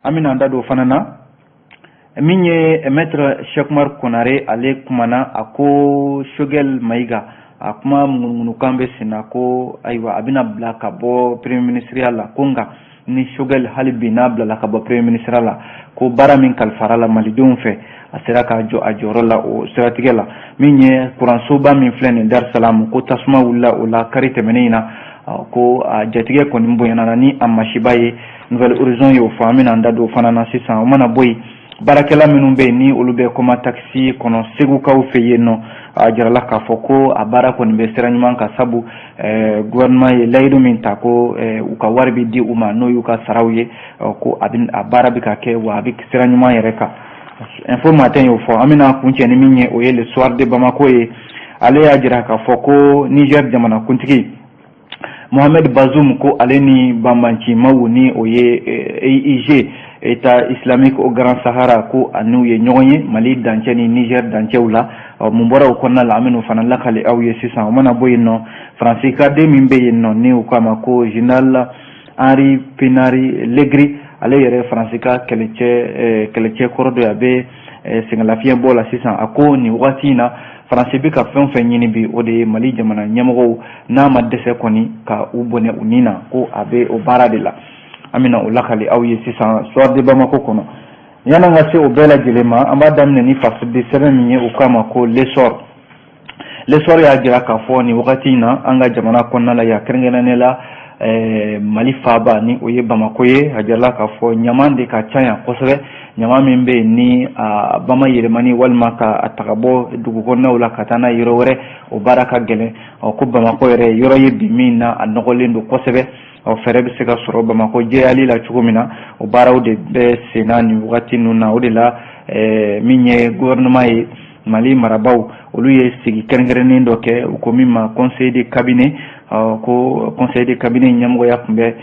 amina anda do fanana minye maître Cheikh Oumar Konare ale kumana ako Shogel Maiga akuma munukambe sinako aywa abina blaka bo premier ministre la konga ni Shogel halibina bla ka bo premier ministre la ko baramin kalfarala malidun fe asira ka jo ajorola o siratigela minye kuransoba min flene Dar Salam ko tasma wala karite menina ko jatige ko nimbo yana ni amashibaye Nouvelle Horizon yo famina anda do fanana 600 mana boy barakela minnu be ni olu be koma taxi kono segu kaw feyeno jarala ka foko abara ko be seranyman ka sabu gouvernement ye laydo min ta ko u ka warbi di uma no yu ka sarawye ko abin abara bi ka ke wa bi seranyman yereka info matin yo fo amina kunche ni minye o ye le soir de Bamako ye ale ya jira ka foko Niger jamana kuntigi Mohamed Bazoum ko aleni bambanci mawuni oye EIG État islamique au Grand Sahara ko anu ye ñoŋye Mali danceni Niger dancewla mumbora ukonna la amenu fana lakale aw ye sisan mana boyino Francisca de min be yinno ni ukama ko General Henri Pinari Legri ale yere Francisca kelece kordo ya be singalafien bola sisan ako ni watina France bi ka fɛn fɛn ɲini bi o de Mali jamana ɲɛmɔgɔw n'a ma dɛsɛ kɔni ka u bɔnɛ u nina ko a bɛ o baara de la amina o lakali aw ye sisan soir de Bamako kɔnɔ yana ka se o bɛɛ lajɛlen ma an b'a daminɛ ni fasoden sɛbɛn min ye o kama ko l'essor y'a jira k'a fɔ ni wagati in na an ka jamana kɔnɔna la ya kɛrɛnkɛrɛnnen la Mali faaba ni o ye Bamako ye a jirala k'a fɔ ɲaman de ka ca yan kosɛbɛ ɲaman min bɛ ni bama yɛlɛmani walima ka a taga bɔ dugukɔnɔnaw la ka taa n'a yɔrɔ wɛrɛ o baara ka gɛlɛn ko Bamako yɛrɛ yɔrɔ ye bi min na a nɔgɔlen don kosɛbɛ fɛɛrɛ bɛ se ka sɔrɔ Bamako jɛyali la cogo min na o baaraw de bɛ senna nin wagati ninnu na o de la min ye gouvernement ye Mali marabaw olu ye sigi kɛrɛnkɛrɛnnen dɔ kɛ u ko min ma conseil de cabinet ko conseil de cabinet ɲɛmɔgɔya tun bɛ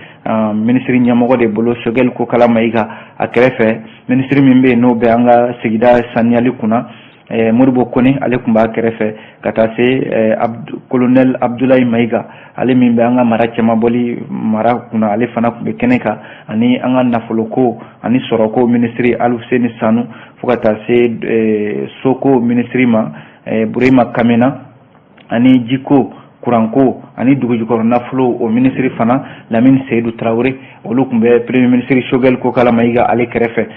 ministre ɲɛmɔgɔ de bolo Shogel Kokala Maiga a kɛrɛfɛ ministre min bɛ yen n'o bɛ an ka sigida saniyali kunna Modibo Kone ale tun b'a kɛrɛfɛ ka taa se colonel Abdoulaye Maiga ale min bɛ an ka mara cɛmabɔli mara kunna ale fana tun bɛ kɛnɛ kan ani an ka nafoloko ani sɔrɔko ministre Alfuseni Sanu fo ka taa se soko ministre ma Burema Kamena ani jiko kuranko ani dugujukɔrɔ nafolo o ministre fana Lamine Seydou Traoré olu tun bɛ premier ministre Shogel Kokala Maiga ale kɛrɛfɛ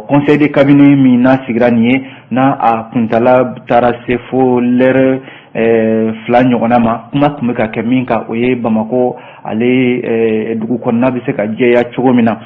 conseil de cabinet min n'a sigira nin ye n'a a kuntala taara se fo l'heure fila ɲɔgɔnna ma kuma tun bɛ ka kɛ min kan o ye Bamako ale dugu kɔnɔna bɛ se ka jɛya cogo min na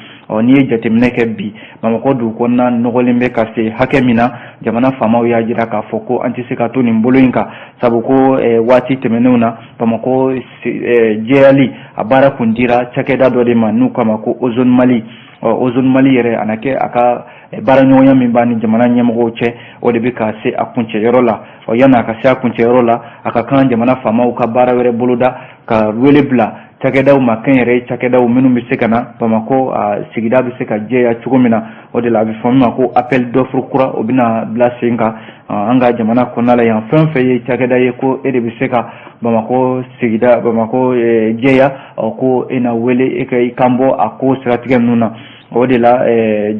n'i ye jateminɛ kɛ bi Bamako dugu kɔnɔna nɔgɔlen bɛ ka se hakɛ min na jamana faamaw y'a jira k'a fɔ ko an tɛ se ka to nin bolo in kan sabu ko waati tɛmɛnenw na Bamako jɛyali a baara kun dira cakɛda dɔ de ma n'u kama ko Ozone Mali Ozone Mali yɛrɛ a na kɛ a ka baaraɲɔgɔnya min b'a ni jamana ɲɛmɔgɔw cɛ o de bɛ ka se a kuncɛyɔrɔ la yanni a ka se a kuncɛyɔrɔ la a ka kan jamana faamaw ka baara wɛrɛ boloda ka wele bila cakɛdaw ma kɛnyɛrɛ cakɛdaw minnu bɛ se ka na Bamako sigida bɛ se ka jɛya cogo min na o de la a bɛ fɔ min ma ko appel d'offre kura o bɛna bila sen kan an ka jamana kɔnɔna la yan fɛn fɛn ye cakɛda ye ko e de bɛ se ka Bamako sigida Bamako jɛya ko e na wele e ka i kan bɔ a ko siratigɛ ninnu na o de la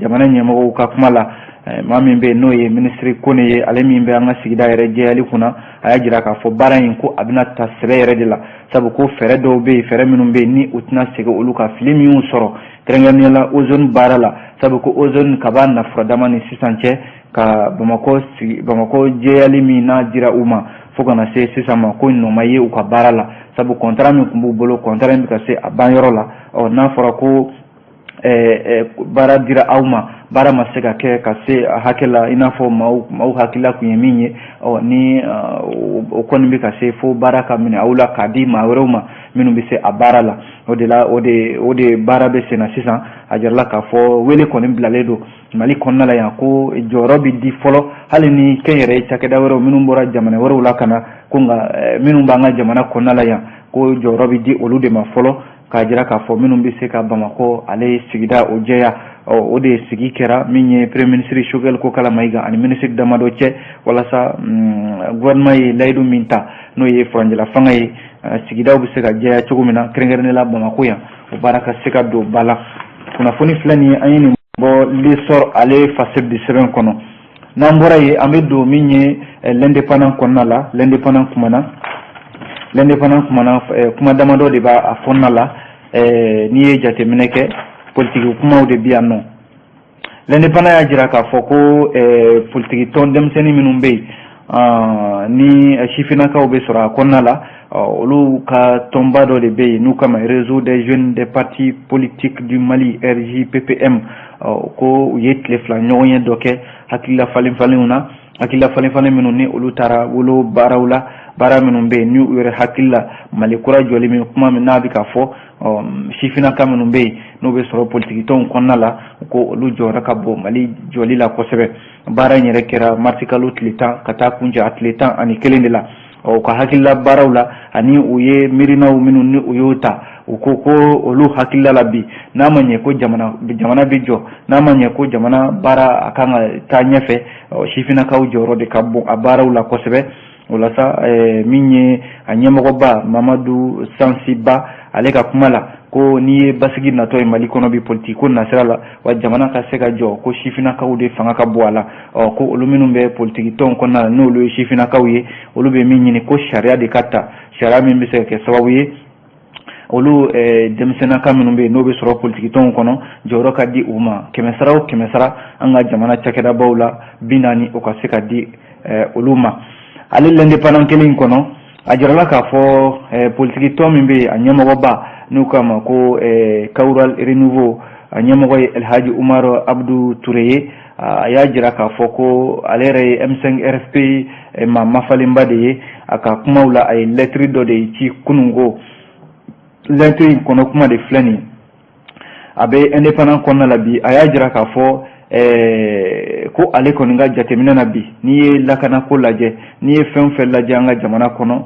jamana ɲɛmɔgɔw ka kuma la maa min bɛ n'o ye ministre Kone ye ale min bɛ an ka sigida yɛrɛ jɛyali kunna a y'a jira k'a fɔ baara in ko a bɛna ta sɛbɛ yɛrɛ de la sabu ko fɛɛrɛ dɔw bɛ yen fɛɛrɛ minnu bɛ yen ni u tɛna segin olu ka fili minnu sɔrɔ kɛrɛnkɛrɛnnenya la ozone baara la sabu ko ozone ka b'a nafuradama ni sisan cɛ ka Bamako jɛyali min n'a dira u ma fo kana se sisan ma ko nɔ ma ye u ka baara la sabu contrat min tun b'u bolo contrat in bɛ ka se a banyɔrɔ la n'a fɔra ko baara dira aw ma baara ma se ka kɛ ka se hakɛ la i n'a fɔ maaw hakilila kun ye min ye ni o kɔni bɛ ka se fo baara ka minɛ aw la k'a di maa wɛrɛw ma minnu bɛ se a baara la o de la o de baara bɛ senna sisan a jarala k'a fɔ wele kɔni bilalen don Mali kɔnɔna la yan ko jɔyɔrɔ bɛ di fɔlɔ hali ni kɛnyɛrɛ cakɛda wɛrɛw minnu bɔra jamana wɛrɛw la ka na ko nka minnu b'an ka jamana kɔnɔna la yan ko jɔyɔrɔ bɛ di olu de ma fɔlɔ k'a jira k'a fɔ minnu bɛ se ka Bamako ale sigida o jɛya o de sigi kɛra min ye premier ministre Shogel Kokala Maiga ani ministre damadɔ cɛ walasa gouvernement ye layidu min ta n'o ye furanjɛla fanga ye sigidaw bɛ se ka jɛya cogo min na kɛrɛnkɛrɛnnenya la Bamako yan o baara ka se ka don ba la kunnafoni filɛ nin ye an ye nin bon l'essor ale facile de seben kono nambora ye ambe do minye l'indépendant konna la l'indépendant kumana kuma damado de ba afonna la ni ye jate mineke politique kuma de biya non l'indépendant ya jira ka foko politique ton demseni minum be ni shifinaka be sura konna la olu ka tomba do de be nous comme réseau des jeunes des partis politiques du Mali RJPPM ko yet le flanyoyen doke hakilla falin minun ni olu tara wolo barawla bara minun be ni ure hakilla mali kura joli mi kuma min nabi ka fo shifina ka minun be no be soro politique ton konna la ko olu jora ka bo mali joli la ko sebe bara nyere kera martikalu tlita kata kunja atleta ani kelende la o ka hakilla barawla ani uye mirina minun ni uyota ko olu hakilla labi namanye ko jamana bijo namanye ko jamana bara akanga ta nyefe shifina ka ujoro de kabbo abarawla ko sebe wala sa minye anyemo ba Mamadou Sansiba aleka kumala ko ni basigi na toy mali kono bi politiko na sala wa jamana ka seka jo ko shifina ka ude fanga ka boala ko oluminum be politiki ton ko na no lo shifina ka uye olube minyi ni ko sharia de kata sharia min be se ke sababu ye olu demsena ka minum be no be soro politiki ton kono joro ka di uma kemesara anga jamana chakeda bawla binani o ka seka di uluma ale l'indépendant kelin kono ajirala ka fo politiki to min be anyamo ba nu kama ko Kaural Renouveau anyamo El Hadji Oumar Abdou Touré ya jira ka fo ko alere M5 RFP ma mafalimba de aka kuma wala ay lettre do de ci kunungo lettre kono kuma de flani abe indépendant kono la bi aya jira ka fo ko ale kɔni ka jateminɛ na bi ni ye lakana ko lajɛ ni ye fɛn fɛn lajɛ an ka jamana kɔnɔ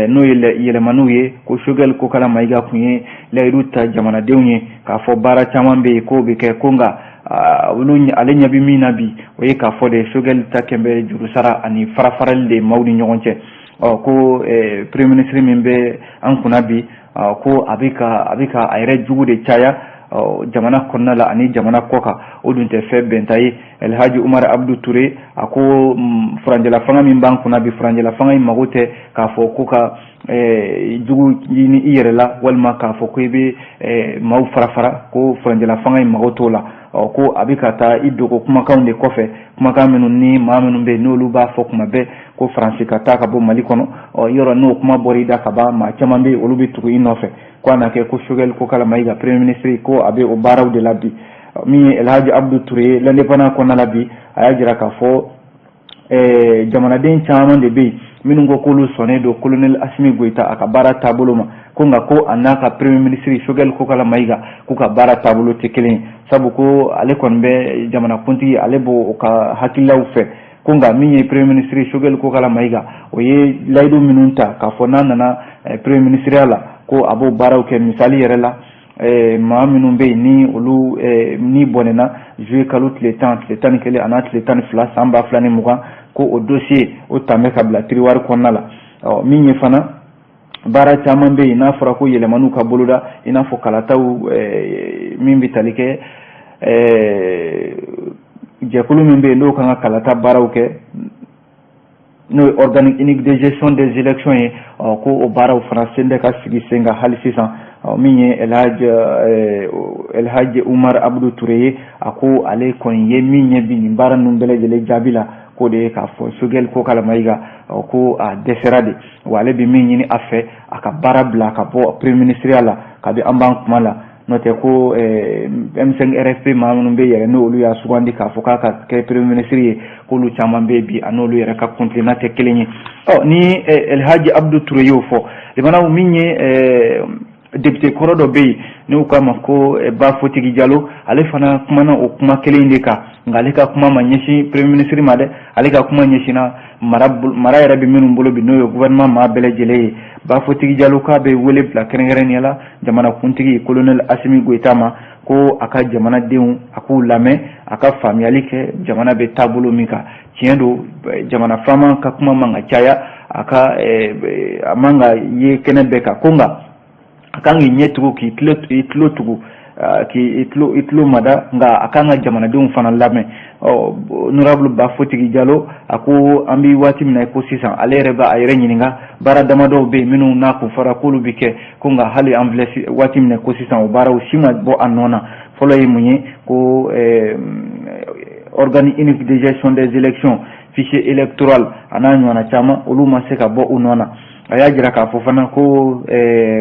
n'o ye yɛlɛmaniw ye ko Choguel Kokala Mayiga kun ye layidu ta jamanadenw ye k'a fɔ baara caman bɛ yen k'o bɛ kɛ ko nka ale ɲɛ bɛ min na bi o ye k'a fɔ de Choguel ta kɛn bɛ jurusara ani farafarali de maaw ni ɲɔgɔn cɛ ko premier ministre min bɛ an kunna bi ko a bɛ ka a yɛrɛ jugu de caya jamana kɔnɔna la ani jamana kɔka o dun tɛ fɛn bɛnta ye El Hadji Oumar Abdou Touré a ko furanjɛla fanga min b'an kunna bi furanjɛla fanga in mago tɛ k'a fɔ ko ka jugu ɲini i yɛrɛ la walima k'a fɔ ko i bɛ maaw farafara ko furanjɛla fanga in mago t'o la ko a bɛ ka taa i dogo kumakanw de kɔfɛ kumakan minnu ni maa minnu bɛ yen n'olu b'a fɔ kuma bɛɛ ko Faransi ka taa ka bɔ Mali kɔnɔ yɔrɔ n'o kuma bɔra i da ka ban maa caman bɛ yen olu bɛ tugu i nɔfɛ ko a na kɛ ko Choguel Kokala Mayiga premier ministre ko a bɛ o baaraw de la bi min ye El Hadji Abdou Touré l'indépendant kɔnɔna la bi a y'a jira k'a fɔ jamanaden caman de bɛ yen minnu ko k'olu sɔnnen don colonel Assimi Goïta a ka baara taabolo ma ko nka ko a n'a ka premier ministre Choguel Kokala Mayiga k'u ka baara taabolo tɛ kelen ye sabu ko ale kɔni bɛ jamanakuntigi ale b'o ka hakililaw fɛ ko nka min ye premier ministre Choguel Kokala Mayiga o ye layidu minnu ta k'a fɔ n'a nana premier ministeriya la ko a b'o baaraw kɛ misali yɛrɛ la maa minnu bɛ yen ni olu ni bɔnɛna juillet kalo tile 11 a n'a tile 12 san 2020 ko o dossier o tan bɛ ka bila tiroir kɔnɔna la min ye fana baara caman bɛ yen n'a fɔra ko yɛlɛmaniw ka boloda i n'a fɔ kalataw min bɛ tali kɛ jɛkulu min bɛ yen n'o kan ka kalata baaraw kɛ n'o ye organique unique de gestion des élections ye ko o baaraw fana sen bɛ ka sigi sen kan hali sisan min ye El Hadji Oumar Abdou Touré ye a ko ale kɔni ye min ye bi nin baara ninnu bɛɛ lajɛlen jaabi la ko de ye k'a fɔ Choguel Kokala Mayiga ko a dɛsɛra de wa ale bɛ min ɲini a fɛ a ka baara bila ka bɔ premier ministeriya la kabi an b'an kuma la n'o tɛ ko M5 RFP maa minnu bɛ yɛrɛ n'olu y'a sugandi k'a fɔ k'a ka kɛ premier ministre ye k'olu caman bɛ bi a n'olu yɛrɛ ka kuntilenna tɛ kelen ye ni El Hadji Abdou Touré y'o fɔ limanaw min ye député kɔrɔ dɔ bɛ yen n'u k'a ma ko Bafotigi Jalo ale fana kumana o kuma kelen de kan nka ale ka kuma ma ɲɛsin premier ministre ma dɛ ale ka kuma ɲɛsinna mara yɛrɛ bɛ minnu bolo bi n'o ye gouvernement maa bɛɛ lajɛlen ye Bafotigi Jalo k'a bɛ wele bila kɛrɛnkɛrɛnnenya la jamanakuntigi colonel Assimi Goïta ma ko a ka jamanadenw a k'u lamɛn a ka faamuyali kɛ jamana bɛ taabolo min kan tiɲɛ don jamana faama ka kuma man ka caya a man ka ye kɛnɛ bɛɛ kan ko nka a kan k'i ɲɛ tugu k'i tulo tugu ki itlo mada nga akanga jamana dum fana lame honorable Bafotigi Diallo ako ambi wati mina ko sisan ale reba ayre nyininga bara damado be minu na ko fara kulu bike ko nga hali envelope wati mina ko sisan o bara o sima bo anona folo yi munye ko organique unique de gestion des élections fichier électoral ananyo na chama olu maseka bo unona aya jira ka fo fana ko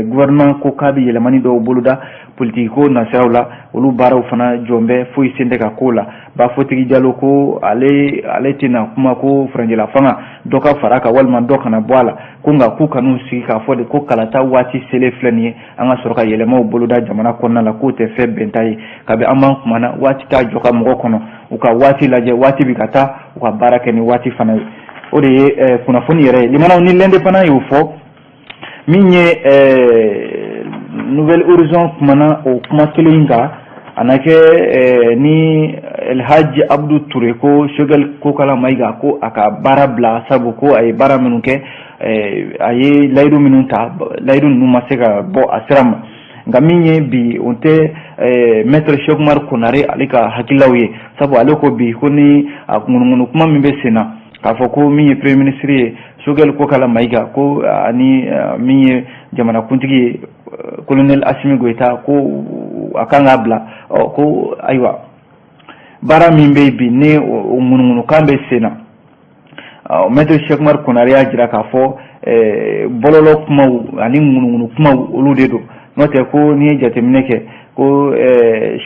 gouvernement ko kabi yelemani do buluda politiko na sawla olu baraw fana jombe fo isinde ka kola Bafotigi Diallo ko ale tina kuma ko franjela fanga doka faraka walma doka na bwala kunga ku kanu sigi ka fo de ko kalata wati sele flani anga soroka yelema buluda jamana konna la ko te fe bentai kabe amman kuma wati ta joka mo kono uka wati laje wati bikata uka baraka ni wati fana o de kuna foni yere limana ni lende pana yufo minye nouvelle horizon kumana o kuma kelinga anake ni El Hadji Abdou Touré ko shogal ko kala maiga ko aka barabla sabu ko ay bara minuke ay laydu minunta laydu numa sega bo asram ngaminye bi onte maître Cheikh Oumar Konaré alika hakilawiye sabu aleko bi koni ngunu kuma mimbe sena kafoko mi premier ministre shogal ko kala maiga ko ani mi jamana kuntigi colonel Assimi Goïta ko akanga bla ko aywa bara mimbe bi ne ngunu kambe sena maître Cheikh Oumar Konaré ajira ka fo bololo kuma ani ngunu kuma olu dedo note ko ni jatemineke ko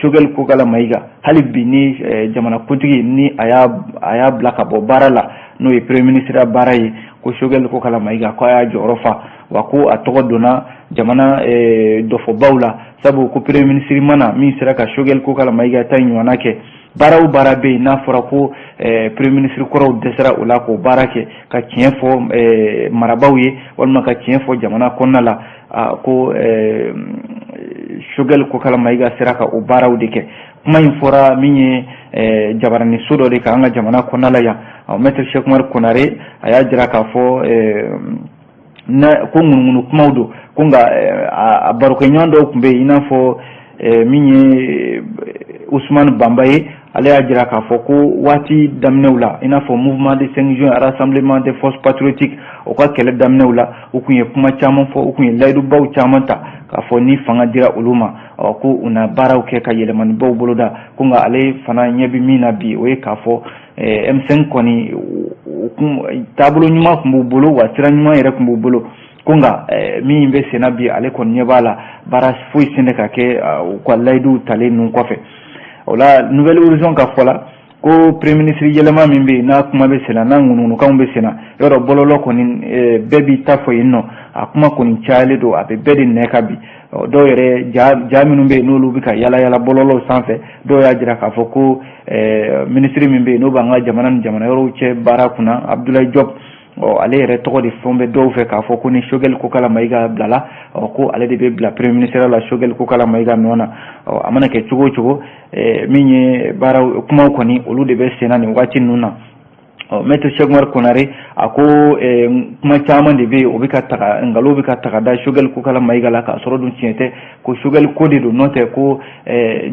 shogal ko kala maiga halibi ni jamana kuntigi ni aya blaka bo barala no e premier ministre baraye ko shogal ko kala maiga ko aya jorofa wako atogo dona jamana dofo bawla sabu ko premier ministre mana ministre ka shogal ko kala maiga tan yonake baraw barabe na fora ko premier ministre ko desera ula ko barake ka tienfo marabawye wala ka tienfo jamana konnala ko shogal ko kala maiga seraka o baraw deke kuma infora minye jabarani sodo de ka anga jamana konnala ya maître Cheikh Oumar Konaré aya jira ka fo na ko ngunu kumawdo ko nga baruko nyando kumbe ina fo minye Ousmane Bambaye ale ajira ka fo ko wati damnewla ina fo mouvement de 5 juin rassemblement des forces patriotiques o ka kele damnewla o kunye kuma chaman fo o kunye laydu baw chamanta ka fo ni fanga dira uluma ko una baraw ke ka yeleman baw boloda ko nga ale fana nyebi mina bi o ka fo M5 koni tablo nyuma kumbu bolo wa tira nyuma yere kumbu bolo kunga mi imbe senabi ale kon nyebala bara fo isinde ka ke ko laydu tale nun kofe wala nouvelle horizon ka fola ko premier ministre yelema mimbe na kuma be sena na ngunu ka umbe sena yoro bololo koni bebi tafo inno akuma koni chale do abe bedi nekabi do yere jaminu be no lubika yala bololo sanfe do ya jira ka foko ministre mimbe no banga jamana yoro che barakuna Abdoulaye Diop ale yere togo di fombe do fe ka foko ni shogal ko kala maiga blala ko ale de be bla premier ministre la shogal ko kala maiga nona amana ke chugo minye bara kuma ko ni olu de be sena ni wati nuna maître Cheikh Oumar Konaré ako kuma chaman de be obika taka ngalo bika taka da shogal ko kala maiga la ka soro dun tiente ko shogal ko de do note ko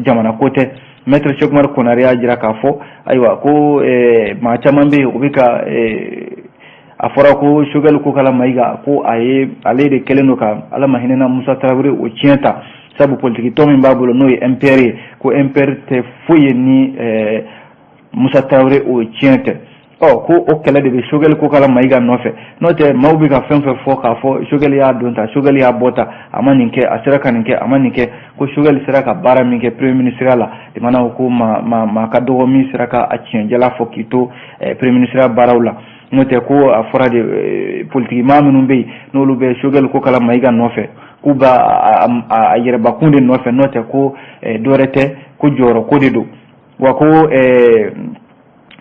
jamana kote maître Cheikh Oumar Konaré ajira ka fo aywa ko ma chaman be obika afora ko shogal ko kala maiga ko ale de keleno ka ala mahinena Musa Traoré o tienta sabu politique to min babulo no MPR ko MPR te foye ni Musa Traoré o tiente ko o kala de shogal ko kala maiga nofe note mawbi ka fenfe fo ka fo shogal ya donta shogal ya bota amaninke asira kaninke amaninke ko shogal siraka bara minke premier ministre la de mana ko ma ka do mi siraka a tienjela fo kito premier ministre barawla note ko afora de politique mamunu be no lube shogal ko kala maiga nofe kuba a yere bakunde nofe note ko dorete ko joro ko dedo wako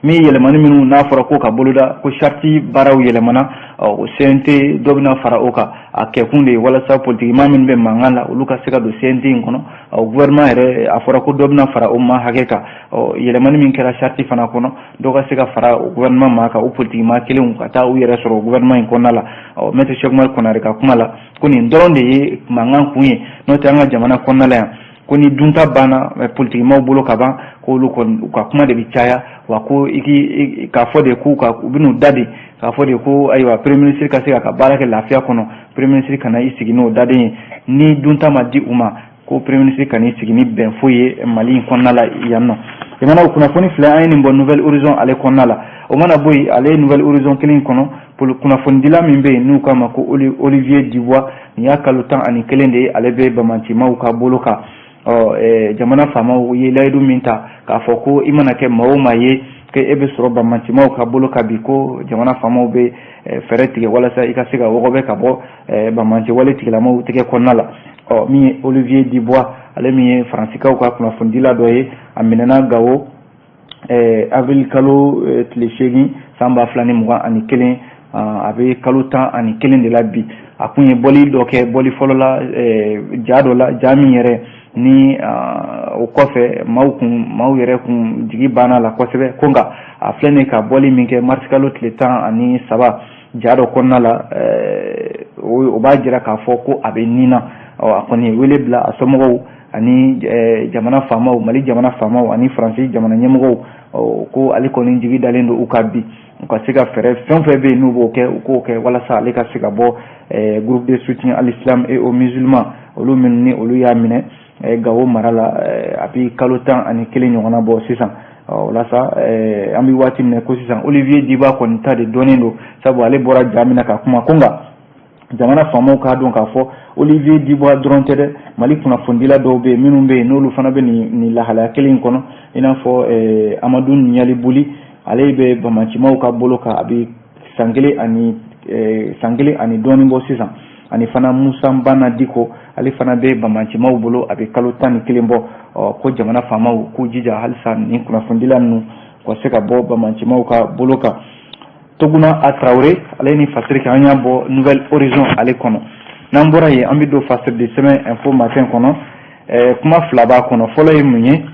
mi yelemani minu na fara ko ka boluda ko sharti baraw yelemana o CNT dobna fara oka ake kunde wala sa politique mamin be mangala uluka seka do CNT ngono o gouvernement re afara ko dobna fara umma hakeka o yelemani min kera sharti fana kono doga seka fara o gouvernement maka o politique ma kelun kata o yere soro gouvernement kono la o maître Cheikh Oumar Konaré ka kumala kuni ndonde mangan kunye no tanga jamana kono la ko ni dunta bana politique maw bolo kaban ko lu kon ka kuma de bi caya wa ko iki ka fo de ku ka binu dadi ka fo de ko aywa premier ministre ka se ka baraka lafiya kono premier ministre kana isigi no dadi ni dunta ma di uma ko premier ministre kana isigi ni ben foye Mali konnala yanno imana kuna foni fla ayni bon nouvelle horizon ale konnala o mana boy ale nouvelle horizon kilin kono pour kuna fondila mimbe nu kama ko Olivier Dubois ni yakalo tan ani kelende ale be bamanti mawka boloka jamana fama ye laydu minta ka foko imana ke mawma ye ke ebe soro bamanti mawka boloka biko jamana fama be fereti wala sa ikasiga wogobe ka bo bamanti wale tigla mawu tege konnala mi Olivier Dubois ale mi francika ka kuna fondila doye aminana gawo avril kalo tleshegi samba flani muga ani kelen abe kalo tan ani kelen de la bi akunye boli doke boli folola jado la jami yere ni o kofe maw yere kun jigi bana la kosebe konga aflene ka boli minke martikalo tletan ani saba jado konna la o ba jira ka foko abe nina akoni wele bla asomo ani jamana famaw Mali jamana famaw ani français jamana nyemgo ko aliko ni jigi dalendo ukabi ko siga fere fenfe be nubo ke ko ke wala sa alika siga bo groupe de soutien à l'islam et aux musulmans olu minni olu ya mine gawo marala api kalotan ani kele nyona bo sisan wala sa ambi wati ne ko sisan Olivier Diba ko nta de donendo sabu ale bora jamina ka kuma konga jamana famaw ka don ka fo Olivier Dubois drontere Mali kuna fondila do be minum be nolu fana be ni lahala kelin kono ina fo Amadou Nyali Buli ale be bamanti mawka boloka abi sangele ani doni bo sisan ani fana Musa Mbana Diko ale fana be bamanti maw bolo abi kalotani kelimbo ko jamana famaw ko jija halsa ni kuna fondila nu ko seka bo bamanti mawka boloka toguna a Traoré ale ni fasiri ka anya bo nouvelle horizon ale kono nambora ye ambi do fasiri de semaine info matin kono kuma flaba kono folo ye munye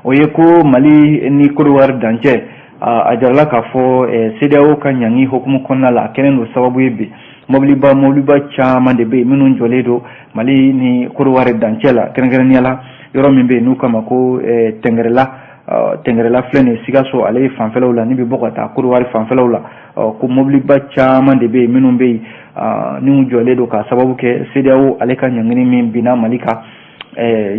oye ko Mali ni kodowar danje a jarla ka fo CEDEAO ka nyangi hukumu konna la kenen do sababu yebe mobliba chama de be minun joledo Mali ni kodowar danje la kenen yala yoro mimbe nu kama ko tengrela flene sigaso ale fanfelaw la ni be bokata kodowar fanfelaw la ko mobliba chama de be minun be ni joledo ka sababu ke CEDEAO ale ka nyangini min bina Malika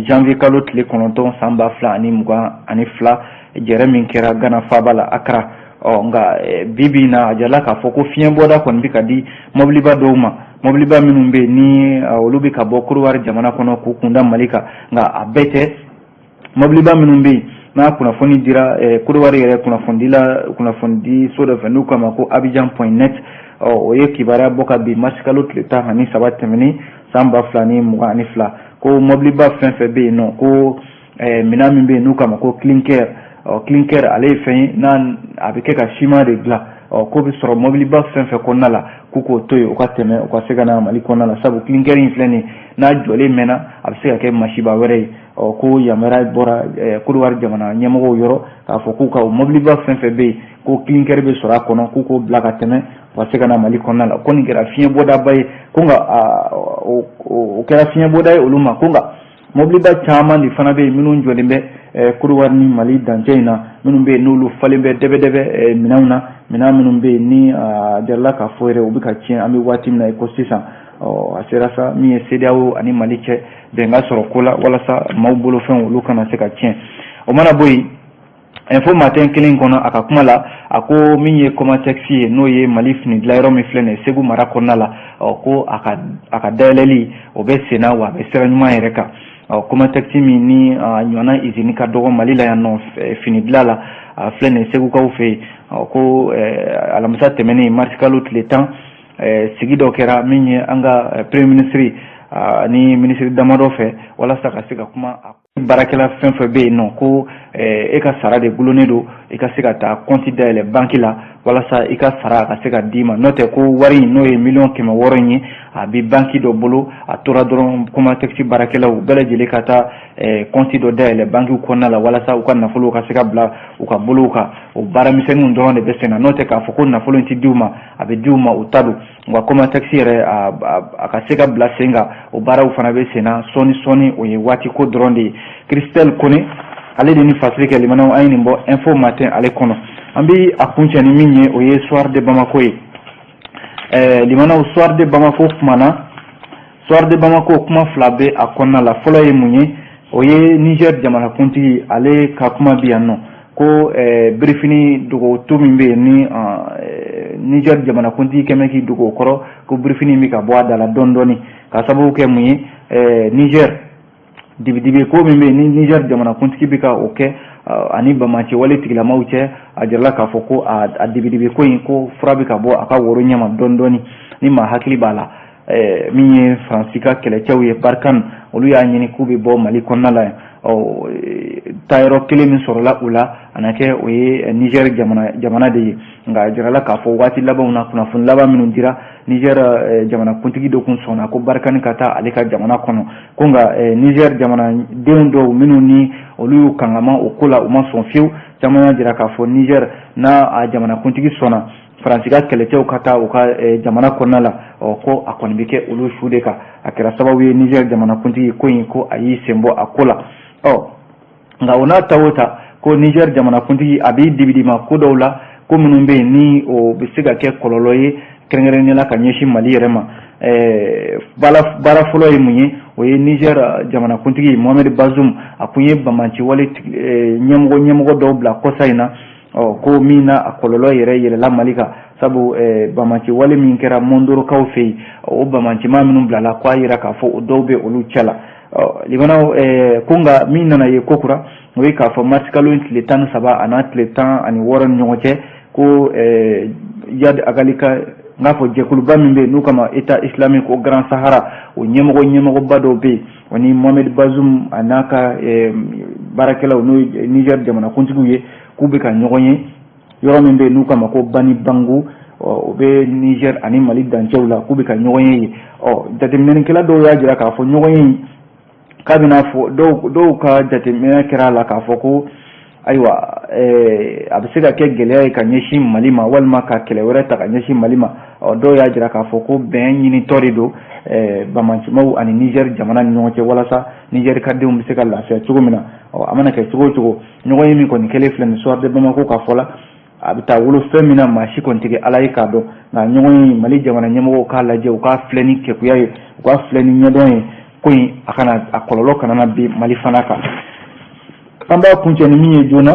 janvier kalo tile kononton samba fla ani muga ani fla Jeremy kera gana fabala akra nga bibi na ajala ka foko fien boda kon bika di mobliba doma mobliba minumbe ni olubi ka bokuru war jamana kono ku kunda Malika nga abete mobliba minumbe na kuna foni dira kuruwari yere kuna fondi soda fenu kama ko abidjan.net oye kibara boka bi masikalo tleta hani sabatemini samba flani muga ani fla ko mobliba fenfe be no ko minami be nu kama ko clinker ale fen nan abike ka shima de gla ko bi soro mobliba fenfe konala kuko toyo ka teme ko segana Mali konala sabu clinker infleni na jole mena abse ka mashiba were ko yamara bora kuruwar jamana nyemo yoro ka foku ka mobliba fenfe be ko clinker be sora kono kuko blaga teme ko segana Mali konala koni gera fien boda bay kunga o kera fien boda uluma kunga mobliba chama ni fana be minun jolembe kuruwar ni Mali danjeina minun be nulu falimbe debe mina minun be ni jarla ka foire ubika chien ami watim na ekosisa aserasa mi CEDEAO ani Mali che benga soro kola wala sa mawbolo fen wulu kana se ka chien o mana boy info matin killing kono akakuma la ako minye koma taxi no ye Mali fini dlairo mi flene segu mara konala ko aka daleli obe sena wa be sera nyuma yereka koma taxi mi ni nyona izini ka dogo Mali la ya no fini dlala flene segu ka ufe ko alamsa temene martikalo tletan sigido kera minye anga premier ministre ni ministre damado fe wala saka sika kuma barakela fenfe be no ko eka sara de gulonedo eka sika ta consider le bankila wala sa eka sara ka sika dima note ko wari no e million kema woronyi abi banki do bolo atora doron kuma taxi barakela u bela jele kata consider de le banki ko na la wala sa u kan na fulu ka sika bla u ka bolo ka o baramisɛnninw dɔrɔn de bɛ senna n'o tɛ k'a fɔ ko nafolo in ti diw ma a bɛ diw ma u ta don nka comme taxi yɛrɛ a ka se ka bila sen kan o baaraw fana bɛ senna sɔɔni o ye waati ko dɔrɔn de ye. Christelle Kone ale de ni fasiri kɛ limanaw an ye nin bɔ info matin ale kɔnɔ an bɛ a kuncɛ ni min ye o ye soir de Bamako ye limanaw soir de Bamako kumana soir de Bamako kuma fila bɛ a kɔnɔna la fɔlɔ ye mun ye o ye Niger jamanakuntigi ale ka kuma bi yan nɔ ko birifini dogo min bɛ yen ni Niger jamanakuntigi kɛmɛ k'i dogo o kɔrɔ ko birifini bɛ ka bɔ a da la dɔɔni dɔɔni ka sababu kɛ mun ye Niger dibidibi ko min bɛ yen ni Niger jamanakuntigi bɛ ka o kɛ ani bamaci wale tigilamaw cɛ a jirala k'a fɔ ko a dibidibi ko in ko fura bɛ ka bɔ a ka woro ɲɛma dɔɔni dɔɔni ni maa hakili b'a la min ye Faransi ka kɛlɛcɛw ye Barkhane olu y'a ɲini k'u bɛ bɔ Mali kɔnɔna la taayɔrɔ kelen min sɔrɔla u la a na kɛ o ye Niger jamana de ye nka a jirala k'a fɔ waati labanw na kunnafoni laban minnu dira Niger jamanakuntigi dɔ kun sɔnna ko Barkhane ka taa ale ka jamana kɔnɔ ko nka Niger jamanadenw dɔw minnu ni olu y'u kangama o ko la u ma sɔn fiyewu caman y'a jira k'a fɔ Niger n'a a jamanakuntigi sɔnna Faransi ka kɛlɛcɛw ka taa u ka jamana kɔnɔna la ko a kɔni bɛ kɛ olu su de kan a kɛra sababu ye Niger jamanakuntigi ko in ko a y'i sen bɔ a ko la nka o n'a ta o ta ko Niger jamanakuntigi a b'i dibidi ma ko dɔw la ko minnu bɛ yen ni o bɛ se ka kɛ kɔlɔlɔ ye kɛrɛnkɛrɛnnenya la ka ɲɛsin Mali yɛrɛ ma baara fɔlɔ ye mun ye o ye Niger jamanakuntigi Mohamed Bazoum a kun ye bamaci wale ɲɛmɔgɔ dɔw bila kɔsa in na ko min na a kɔlɔlɔ yɛrɛla Mali kan sabu bamaci wale min kɛra Mondorokaw fɛ yen o bamacimaa minnu bilala ko a yira k'a fɔ o dɔw bɛ olu cɛ la limanaw ko nka min nana ye ko kura o ye k'a fɔ marsikalo in tile 13 a n'a tile 16 ni ɲɔgɔn cɛ ko Yad Agalika n'a fɔ jɛkuluba min bɛ yen n'u kama État islamique o Grand Sahara o ɲɛmɔgɔba dɔw bɛ yen o ni Mohamed Bazoum a n'a ka baarakɛlaw n'o ye Niger jamanakuntigiw ye k'u bɛ ka ɲɔgɔn ye yɔrɔ min bɛ yen n'u kama ko Bani Bango o bɛ Niger ani Mali dancɛw la k'u bɛ ka ɲɔgɔn ye yen jateminɛlikɛla dɔw y'a jira k'a fɔ ɲɔgɔn ye k'a bɛna fɔ dɔw ka jateminɛ kɛra a la k'a fɔ ko ayiwa a bɛ se ka kɛ gɛlɛya ye ka ɲɛsin Mali ma walima ka kɛlɛ wɛrɛ ta ka ɲɛsin Mali ma dɔw y'a jira k'a fɔ ko bɛn ɲinitɔ de don bamacimaw ani Niger jamana ni ɲɔgɔn cɛ walasa Niger ka denw bɛ se ka lafiya cogo min na a mana kɛ cogo o cogo ɲɔgɔn ye min kɔni kɛlen filɛ nin soir de Bamako ka fɔ la a bɛ taa wolo fɛn min na maa si kɔni tɛ Ala ye k'a dɔn nka ɲɔgɔn ye Mali jamana ɲɛmɔgɔw k'a lajɛ u k'a filɛ ni kɛkuya ye u k'a filɛ ni ɲɛdɔn ye ko in a kɔlɔlɔ kana na bin Mali fana kan. An b'a kuncɛ ni min ye joona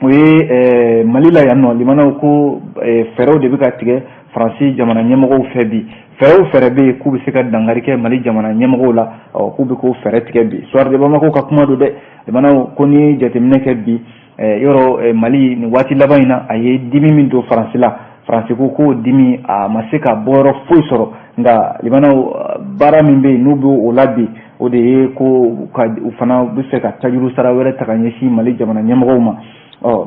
o ye Mali la yan nɔ limanaw ko fɛɛrɛw de bɛ ka tigɛ Faransi jamana ɲɛmɔgɔw fɛ bi fɛɛrɛ bɛ yen k'u bɛ se ka dankari kɛ Mali jamana ɲɛmɔgɔw la k'u bɛ k'o fɛɛrɛ tigɛ bi soir de Bamako ka kuma don dɛ limanaw ko ni ye jateminɛ kɛ bi yɔrɔ Mali nin waati laban in na a ye dimi min don Faransi la Faransi ko k'o dimi a ma se ka bɔyɔrɔ foyi sɔrɔ nka limanaw baara min bɛ yen n'u bɛ o la bi o de ye ko u fana bɛ fɛ ka tajuru sara wɛrɛ ta ka ɲɛsin Mali jamana ɲɛmɔgɔw ma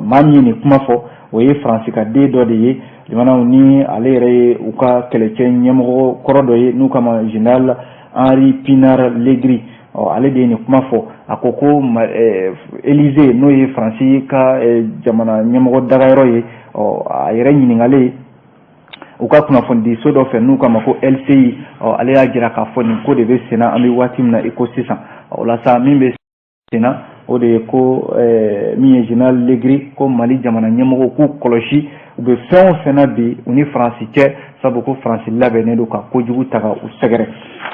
maa min ye nin kuma fɔ o ye Faransi ka den dɔ de ye limanaw ni ale yɛrɛ ye u ka kɛlɛcɛ ɲɛmɔgɔ kɔrɔ dɔ ye n'u kama Général Henri Pinard Legri ale de ye nin kuma fɔ a ko ko Élysée n'o ye Faransi ka jamana ɲɛmɔgɔ dagayɔrɔ ye a yɛrɛ ɲininkalen u ka kunnafoni so dɔ fɛ n'u kama ko LCI ale y'a jira k'a fɔ nin ko de bɛ senna an bɛ waati min na i ko sisan o la sa min bɛ senna o de ye ko min ye Général Legri ko Mali jamana ɲɛmɔgɔw k'u kɔlɔsi u bɛ fɛn o fɛn na bi u ni Faransi cɛ sabu ko Faransi labɛnnen don ka kojugu ta ka u sɛgɛrɛ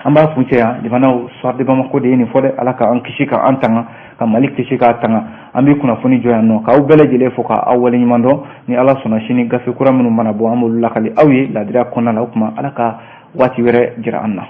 an b'a kuncɛ yan limanaw soir de Bamako de ye nin fɔ dɛ Ala k'an kisi k'an tanga ka Mali kisi k'a tanga an bɛ kunnafoni jɔ yan nɔ k'aw bɛɛ lajɛlen fɔ k'aw waleɲuman dɔn ni Ala sɔnna sini gafe kura minnu mana bɔ an b'olu lakali aw ye ladiriya kɔnɔna la o tuma Ala ka waati wɛrɛ jira an na.